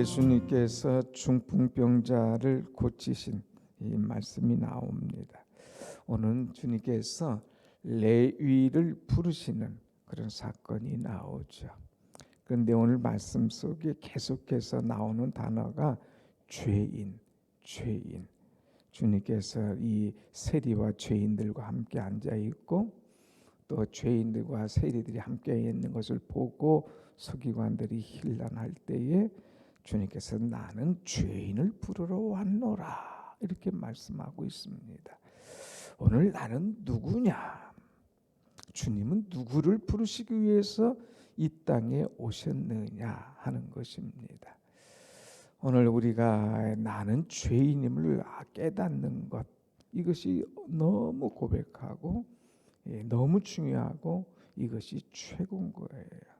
예수님께서 중풍병자를 고치신 이 말씀이 나옵니다. 오늘 주님께서 레위를 부르시는 그런 사건이 나오죠. 그런데 오늘 말씀 속에 계속해서 나오는 단어가 죄인. 주님께서 이 세리와 죄인들과 함께 앉아 있고 또 죄인들과 세리들이 함께 있는 것을 보고 서기관들이 hir난할 때에 주님께서 나는 죄인을 부르러 왔노라 이렇게 말씀하고 있습니다. 오늘 나는 누구냐? 주님은 누구를 부르시기 위해서 이 땅에 오셨느냐 하는 것입니다. 오늘 우리가 나는 죄인임을 깨닫는 것, 이것이 너무 고백하고 너무 중요하고 이것이 최고인 거예요.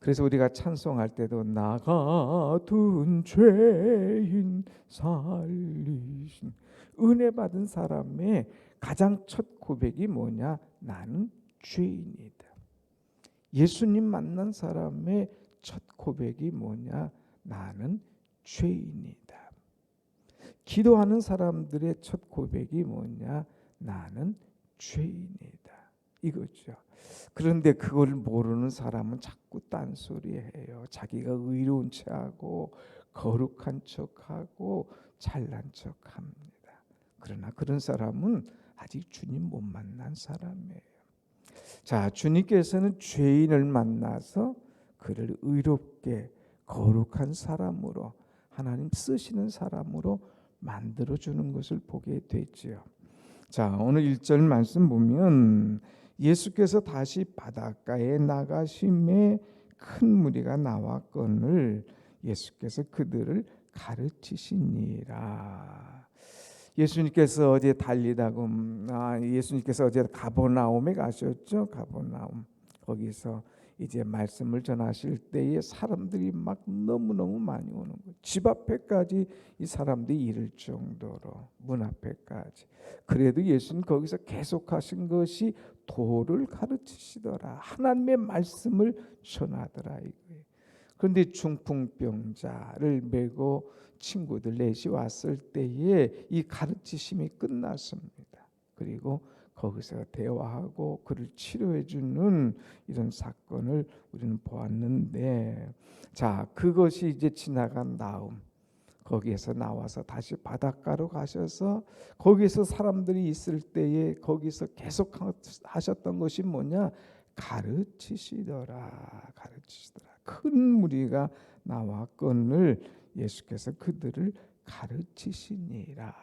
그래서 우리가 찬송할 때도 나 같은 죄인 살리신, 은혜 받은 사람의 가장 첫 고백이 뭐냐? 나는 죄인이다. 예수님 만난 사람의 첫 고백이 뭐냐? 나는 죄인이다. 기도하는 사람들의 첫 고백이 뭐냐? 나는 죄인이다. 이거죠. 그런데 그걸 모르는 사람은 자꾸 딴소리해요. 자기가 의로운 척하고 거룩한 척하고 잘난 척합니다. 그러나 그런 사람은 아직 주님 못 만난 사람이에요. 자, 주님께서는 죄인을 만나서 그를 의롭게 거룩한 사람으로, 하나님 쓰시는 사람으로 만들어주는 것을 보게 되지요. 자, 오늘 1절 말씀 보면 예수께서 다시 바닷가에 나가심에 큰 무리가 나왔거늘 예수께서 그들을 가르치시니라. 예수님께서 어제 달리다가 예수님께서 어제 가버나움에 가셨죠. 가버나움. 거기서 이제 말씀을 전하실 때에 사람들이 막 너무너무 많이 오는 거예요. 집 앞에까지 이 사람들이 이를 정도로, 문 앞에까지. 그래도 예수는 거기서 계속하신 것이 도를 가르치시더라. 하나님의 말씀을 전하더라 이거예요. 그런데 중풍병자를 메고 친구들 넷이 왔을 때에 이 가르치심이 끝났습니다. 그리고 거기서 대화하고 그를 치료해 주는 이런 사건을 우리는 보았는데, 자, 그것이 이제 지나간 다음 거기에서 나와서 다시 바닷가로 가셔서 거기서 사람들이 있을 때에 거기서 계속 하셨던 것이 뭐냐? 가르치시더라. 큰 무리가 나왔거늘 예수께서 그들을 가르치시니라.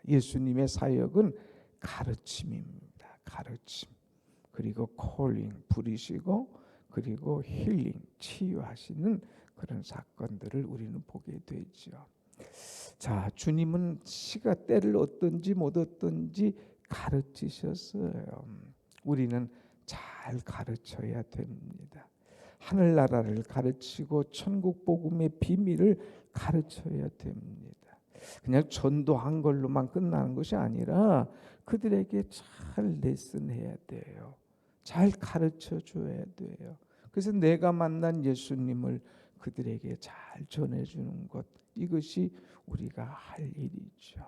예수님의 사역은 가르침입니다. 가르침. 그리고 콜링, 부르시고, 그리고 힐링, 치유하시는 그런 사건들을 우리는 보게 되죠. 자, 주님은 시가 때를 얻든지 못 얻든지 가르치셨어요. 우리는 잘 가르쳐야 됩니다. 하늘나라를 가르치고 천국 복음의 비밀을 가르쳐야 됩니다. 그냥 전도한 걸로만 끝나는 것이 아니라 그들에게 잘 레슨해야 돼요. 잘 가르쳐 줘야 돼요. 그래서 내가 만난 예수님을 그들에게 잘 전해주는 것, 이것이 우리가 할 일이죠.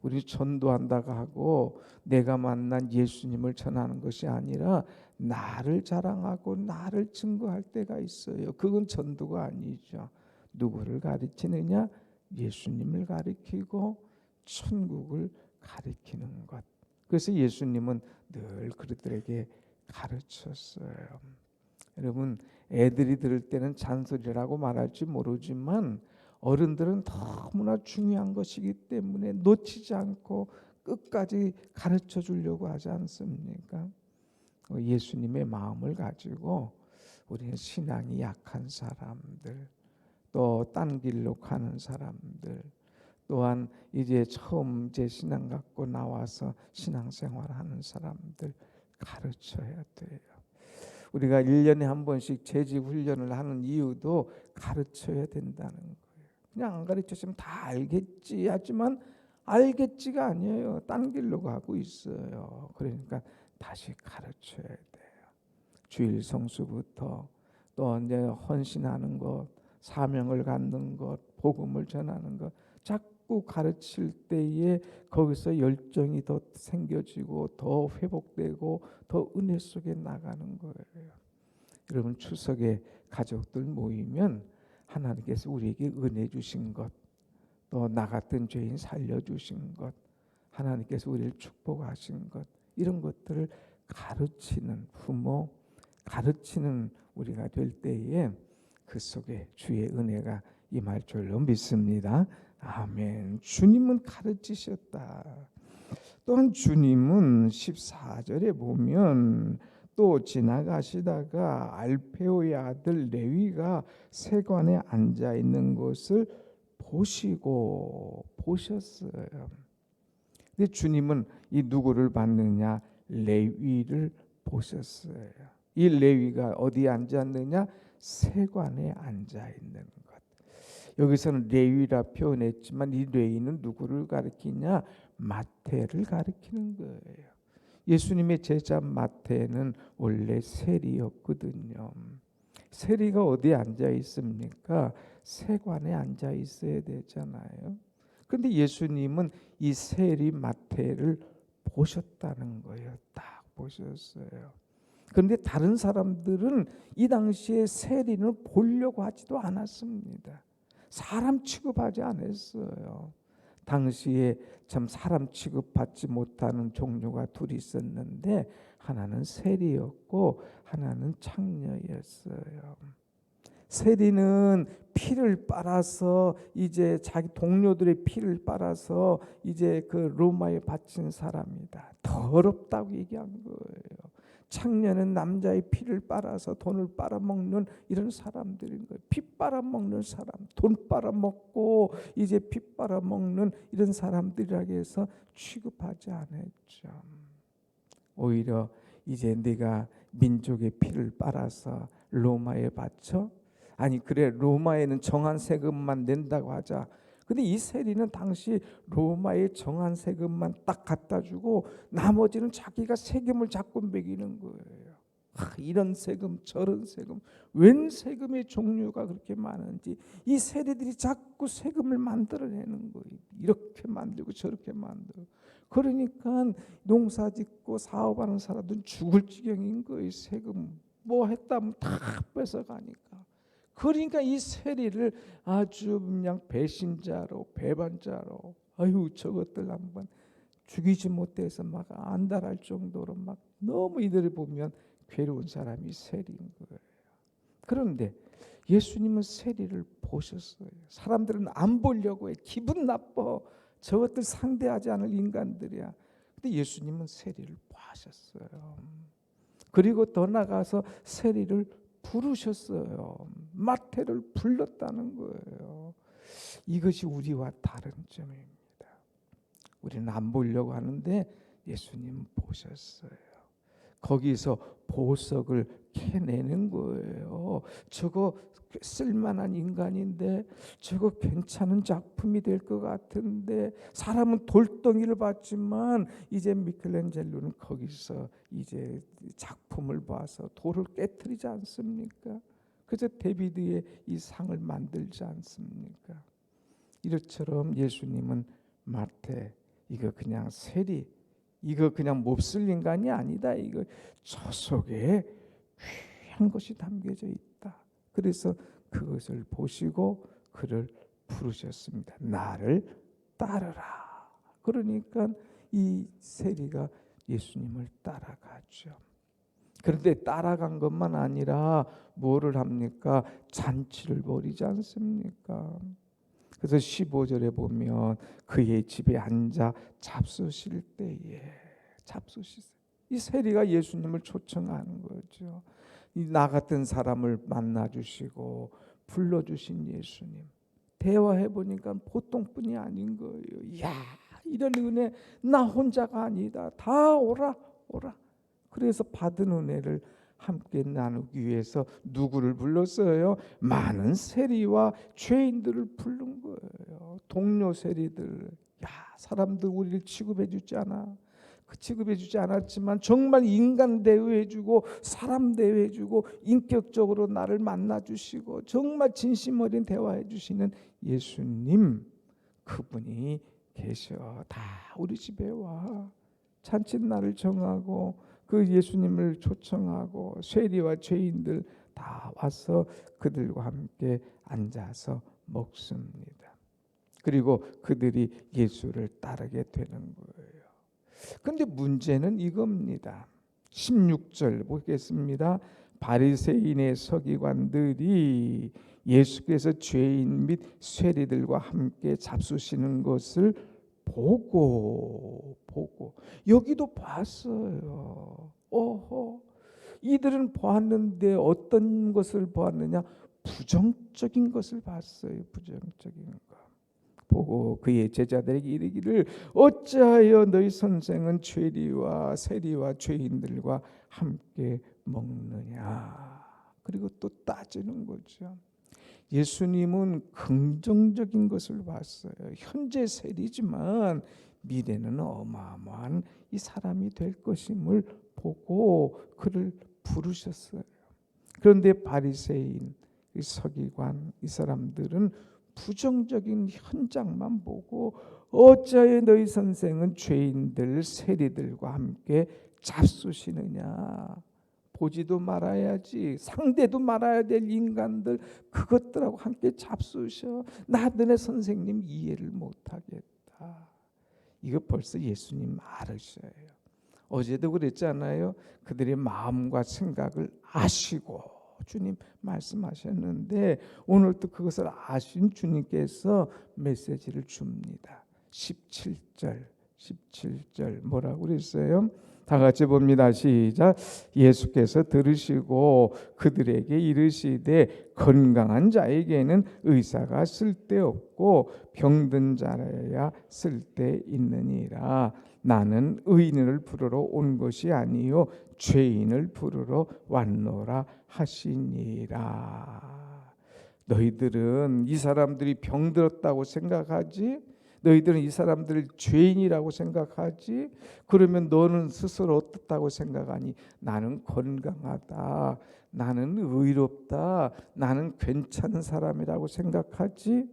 우리 전도한다고 하고 내가 만난 예수님을 전하는 것이 아니라 나를 자랑하고 나를 증거할 때가 있어요. 그건 전도가 아니죠. 누구를 가르치느냐? 예수님을 가르치고 천국을 가르치는 것. 그래서 예수님은 늘 그들에게 가르쳤어요. 여러분, 애들이 들을 때는 잔소리라고 말할지 모르지만 어른들은 너무나 중요한 것이기 때문에 놓치지 않고 끝까지 가르쳐 주려고 하지 않습니까? 예수님의 마음을 가지고 우리는 신앙이 약한 사람들, 또 딴 길로 가는 사람들, 또한 이제 처음 제 신앙 갖고 나와서 신앙생활하는 사람들 가르쳐야 돼요. 우리가 1년에 한 번씩 재직 훈련을 하는 이유도 가르쳐야 된다는 거예요. 그냥 안 가르쳤으면 다 알겠지 하지만 알겠지가 아니에요. 딴 길로 가고 있어요. 그러니까 다시 가르쳐야 돼요. 주일 성수부터 또 이제 헌신하는 것, 사명을 갖는 것, 복음을 전하는 것, 자꾸 가르칠 때에 거기서 열정이 더 생겨지고 더 회복되고 더 은혜 속에 나가는 거예요. 여러분, 추석에 가족들 모이면 하나님께서 우리에게 은혜 주신 것, 또 나 같은 죄인 살려주신 것, 하나님께서 우리를 축복하신 것, 이런 것들을 가르치는 부모, 가르치는 우리가 될 때에 그 속에 주의 은혜가 임할 줄로 믿습니다. 아멘. 주님은 가르치셨다. 또한 주님은 14절에 보면 또 지나가시다가 알페오의 아들 레위가 세관에 앉아 있는 것을 보셨어요. 근데 주님은 이 누구를 봤느냐? 레위를 보셨어요. 이 레위가 어디에 앉았느냐? 세관에 앉아 있는 것. 여기서는 레위라 표현했지만 이 레위는 누구를 가리키냐? 마태를 가리키는 거예요. 예수님의 제자 마태는 원래 세리였거든요. 세리가 어디에 앉아 있습니까? 세관에 앉아 있어야 되잖아요. 그런데 예수님은 이 세리 마태를 보셨다는 거예요. 딱 보셨어요. 그런데 다른 사람들은 이 당시에 세리는 보려고 하지도 않았습니다. 사람 취급하지 않았어요. 당시에 참 사람 취급받지 못하는 종류가 둘이 있었는데 하나는 세리였고 하나는 창녀였어요. 세리는 피를 빨아서 이제 자기 동료들의 피를 빨아서 이제 그 로마에 바친 사람이다. 더럽다고 얘기한 거예요. 창녀는 남자의 피를 빨아서 돈을 빨아먹는 이런 사람들인 거예요. 피 빨아먹는 사람, 돈 빨아먹고 이제 피 빨아먹는 이런 사람들이라고 해서 취급하지 않았죠. 오히려 이제 네가 민족의 피를 빨아서 로마에 바쳐? 아니 그래, 로마에는 정한 세금만 낸다고 하자. 근데 이 세리는 당시 로마의 정한 세금만 딱 갖다 주고 나머지는 자기가 세금을 자꾸 매기는 거예요. 이런 세금 저런 세금, 웬 세금의 종류가 그렇게 많은지 이 세리들이 자꾸 세금을 만들어내는 거예요. 이렇게 만들고 저렇게 만들고. 그러니까 농사 짓고 사업하는 사람들은 죽을 지경인 거예요. 세금 뭐 했다면 다 뺏어가니까. 그러니까 이 세리를 아주 그냥 배신자로 배반자로, 아유 저것들 한번 죽이지 못해서 막 안달할 정도로 막 너무 이들을 보면 괴로운 사람이 세리인 거예요. 그런데 예수님은 세리를 보셨어요. 사람들은 안 보려고 해. 기분 나빠. 저것들 상대하지 않을 인간들이야. 근데 예수님은 세리를 보셨어요. 그리고 더 나가서 세리를 부르셨어요. 마태를 불렀다는 거예요. 이것이 우리와 다른 점입니다. 우리는 안 보려고 하는데 예수님 보셨어요. 거기서 보석을 캐내는 거예요. 저거 쓸만한 인간인데, 저거 괜찮은 작품이 될 것 같은데, 사람은 돌덩이를 봤지만 이제 미켈란젤로는 거기서 이제 작품을 봐서 돌을 깨트리지 않습니까? 그래서 데비드의 이 상을 만들지 않습니까? 이것처럼 예수님은 마태, 이거 그냥 세리, 이거 그냥 몹쓸 인간이 아니다. 이거 저 속에 귀한 것이 담겨져 있다. 그래서 그것을 보시고 그를 부르셨습니다. 나를 따르라. 그러니까 이 세리가 예수님을 따라가죠. 그런데 따라간 것만 아니라 뭐를 합니까? 잔치를 벌이지 않습니까? 그래서 15절에 보면 그의 집에 앉아 잡수실 때에, 이 세리가 예수님을 초청하는 거죠. 나 같은 사람을 만나주시고 불러주신 예수님, 대화해 보니까 보통 분이 아닌 거예요. 이야, 이런 은혜 나 혼자가 아니다. 다 오라. 그래서 받은 은혜를 함께 나누기 위해서 누구를 불렀어요? 많은 세리와 죄인들을 부른 거예요. 동료 세리들, 야, 사람들 우리를 취급해 주지 않아. 취급해주지 않았지만 정말 인간 대우해주고 사람 대우해주고 인격적으로 나를 만나주시고 정말 진심 어린 대화해주시는 예수님, 그분이 계셔. 다 우리 집에 와. 잔칫날을 정하고 그 예수님을 초청하고 쇠리와 죄인들 다 와서 그들과 함께 앉아서 먹습니다. 그리고 그들이 예수를 따르게 되는 거예요. 그런데 문제는 이겁니다. 16절 보겠습니다. 바리새인의 서기관들이 예수께서 죄인 및 쇠리들과 함께 잡수시는 것을 보고 여기도 봤어요. 이들은 보았는데 어떤 것을 보았느냐? 부정적인 것을 봤어요. 부정적인 것. 보고 그의 제자들에게 이르기를 어찌하여 너희 선생은 죄리와 세리와 죄인들과 함께 먹느냐. 그리고 또 따지는 거죠. 예수님은 긍정적인 것을 봤어요. 현재 세리지만 미래는 어마어마한 이 사람이 될 것임을 보고 그를 부르셨어요. 그런데 바리새인, 이 서기관, 이 사람들은 부정적인 현장만 보고 어찌하여 너희 선생은 죄인들 세리들과 함께 잡수시느냐. 보지도 말아야지, 상대도 말아야 될 인간들 그것들하고 함께 잡수셔. 나 너네 선생님 이해를 못하겠다. 이거 벌써 예수님 알으셔요. 어제도 그랬잖아요. 그들의 마음과 생각을 아시고 주님 말씀하셨는데 오늘 또 그것을 아신 주님께서 메시지를 줍니다. 17절 뭐라고 그랬어요? 다 같이 봅니다. 시작. 예수께서 들으시고 그들에게 이르시되 건강한 자에게는 의사가 쓸데없고 병든 자라야 쓸데있느니라. 나는 의인을 부르러 온 것이 아니요 죄인을 부르러 왔노라 하시니라. 너희들은 이 사람들이 병들었다고 생각하지? 너희들은 이 사람들을 죄인이라고 생각하지? 그러면 너는 스스로 어떻다고 생각하니? 나는 건강하다, 나는 의롭다, 나는 괜찮은 사람이라고 생각하지?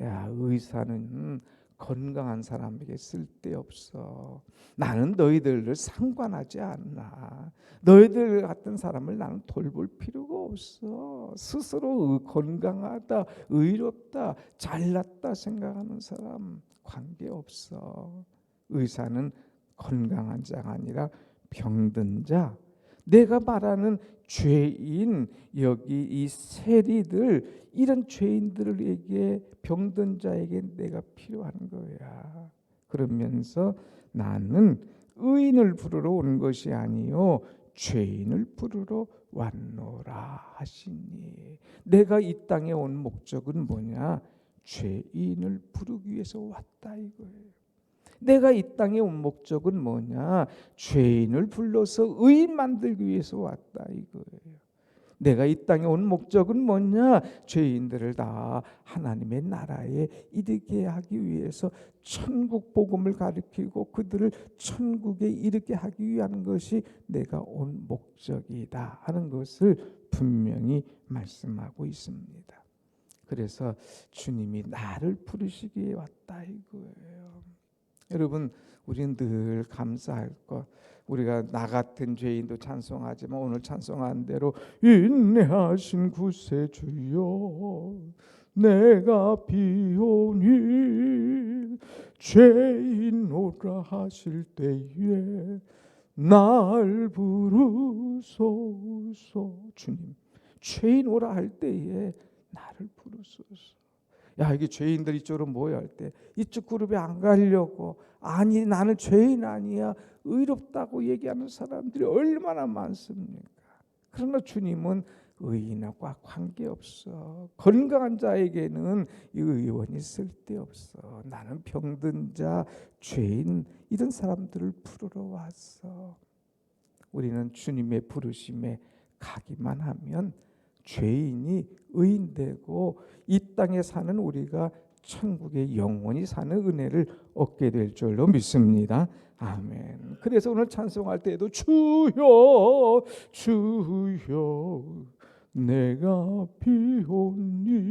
야, 의사는 건강한 사람에게 쓸데없어. 나는 너희들을 상관하지 않나. 너희들 같은 사람을 나는 돌볼 필요가 없어. 스스로 건강하다, 의롭다, 잘났다 생각하는 사람 관계없어. 의사는 건강한 자가 아니라 병든 자. 내가 말하는 죄인, 여기 이 세리들, 이런 죄인들에게, 병든 자에게 내가 필요한 거야. 그러면서 나는 의인을 부르러 온 것이 아니요 죄인을 부르러 왔노라 하시니. 내가 이 땅에 온 목적은 뭐냐? 죄인을 부르기 위해서 왔다 이거예요. 내가 이 땅에 온 목적은 뭐냐? 죄인을 불러서 의인 만들기 위해서 왔다 이거예요. 내가 이 땅에 온 목적은 뭐냐? 죄인들을 다 하나님의 나라에 이르게 하기 위해서 천국 복음을 가르치고 그들을 천국에 이르게 하기 위한 것이 내가 온 목적이다 하는 것을 분명히 말씀하고 있습니다. 그래서 주님이 나를 부르시기에 왔다 이거예요. 여러분, 우리는 늘 감사할 것. 우리가 나 같은 죄인도 찬송하지만 오늘 찬송한 대로 인내하신 구세주여 내가 비오니 죄인 오라 하실 때에 날 부르소서. 주님, 죄인 오라 할 때에 나를 부르소서. 야, 이게 죄인들 이쪽으로 모여할 때 이쪽 그룹에 안 가려고, 아니 나는 죄인 아니야, 의롭다고 얘기하는 사람들이 얼마나 많습니까? 그러나 주님은 의인과 관계없어. 건강한 자에게는 이 의원이 쓸데없어. 나는 병든 자, 죄인, 이런 사람들을 부르러 왔어. 우리는 주님의 부르심에 가기만 하면 죄인이 의인되고 이 땅에 사는 우리가 천국에 영원히 사는 은혜를 얻게 될 줄로 믿습니다. 아멘. 그래서 오늘 찬송할 때에도 주여 주여 내가 비오니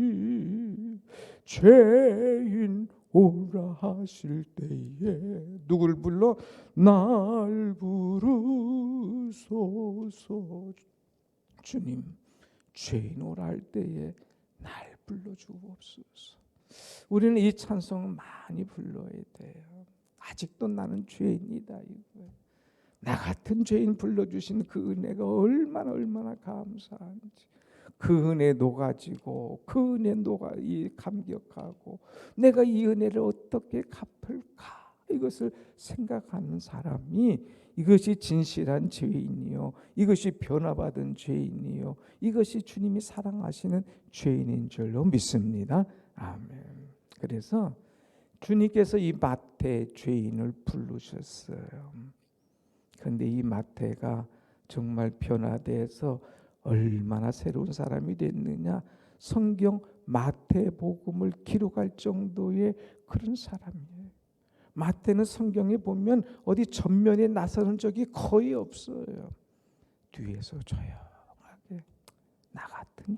죄인 오라 하실 때에 누구를 불러? 날 부르소서. 주님 죄인 오라 할 때에 날 불러주옵소서. 우리는 이 찬송을 많이 불러야 돼요. 아직도 나는 죄인이다. 이거예요. 나 같은 죄인 불러주신 그 은혜가 얼마나 감사한지. 그 은혜 녹아지고 그 은혜 감격하고 내가 이 은혜를 어떻게 갚을까 이것을 생각하는 사람이 이것이 진실한 죄인이요 이것이 변화받은 죄인이요 이것이 주님이 사랑하시는 죄인인 줄로 믿습니다. 아멘. 그래서 주님께서 이 마태 죄인을 부르셨어요. 그런데 이 마태가 정말 변화돼서 얼마나 새로운 사람이 됐느냐. 성경 마태복음을 기록할 정도의 그런 사람이에요. 마태는 성경에 보면 어디 전면에 나서는 적이 거의 없어요. 뒤에서 조용하게 나 같은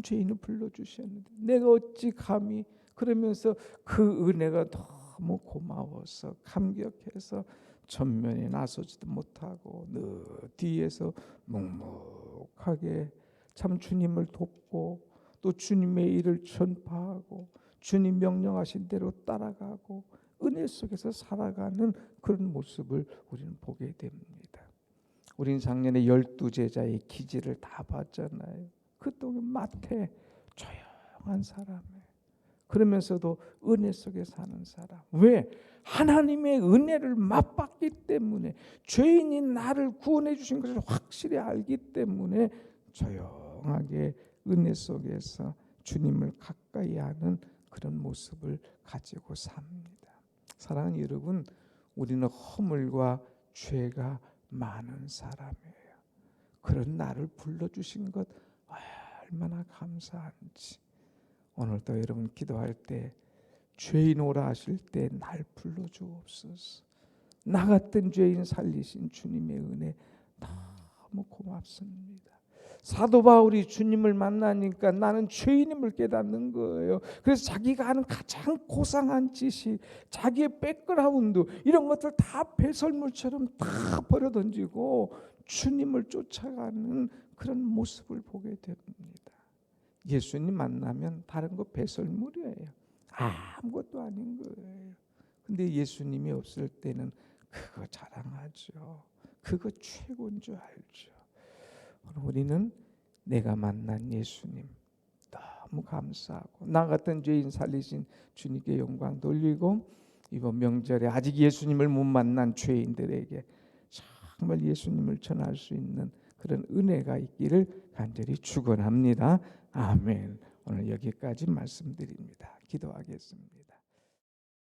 죄인을 불러주셨는데 내가 어찌 감히 그러면서 그 은혜가 너무 고마워서 감격해서 전면에 나서지도 못하고 늘 뒤에서 묵묵하게 참 주님을 돕고 또 주님의 일을 전파하고 주님 명령하신 대로 따라가고 은혜 속에서 살아가는 그런 모습을 우리는 보게 됩니다. 우리는 작년에 12제자의 기질을 다 봤잖아요. 그동안 마태 조용한 사람이에요. 그러면서도 은혜 속에 사는 사람. 왜? 하나님의 은혜를 맛봤기 때문에 죄인인 나를 구원해 주신 것을 확실히 알기 때문에 조용하게 은혜 속에서 주님을 가까이 하는 그런 모습을 가지고 삽니다. 사랑하는 여러분, 우리는 허물과 죄가 많은 사람이에요. 그런 나를 불러주신 것 얼마나 감사한지. 오늘도 여러분 기도할 때 죄인 오라 하실 때 날 불러주옵소서. 나 같은 죄인 살리신 주님의 은혜 너무 고맙습니다. 사도 바울이 주님을 만나니까 나는 죄인임을 깨닫는 거예요. 그래서 자기가 하는 가장 고상한 지식, 자기의 백그라운드 이런 것들 다 배설물처럼 다 버려던지고 주님을 쫓아가는 그런 모습을 보게 됩니다. 예수님 만나면 다른 거 배설물이에요. 아무것도 아닌 거예요. 근데 예수님이 없을 때는 그거 자랑하죠. 그거 최고인 줄 알죠. 우리는 내가 만난 예수님 너무 감사하고 나 같은 죄인 살리신 주님께 영광 돌리고 이번 명절에 아직 예수님을 못 만난 죄인들에게 정말 예수님을 전할 수 있는 그런 은혜가 있기를 간절히 축원합니다. 아멘. 오늘 여기까지 말씀드립니다. 기도하겠습니다.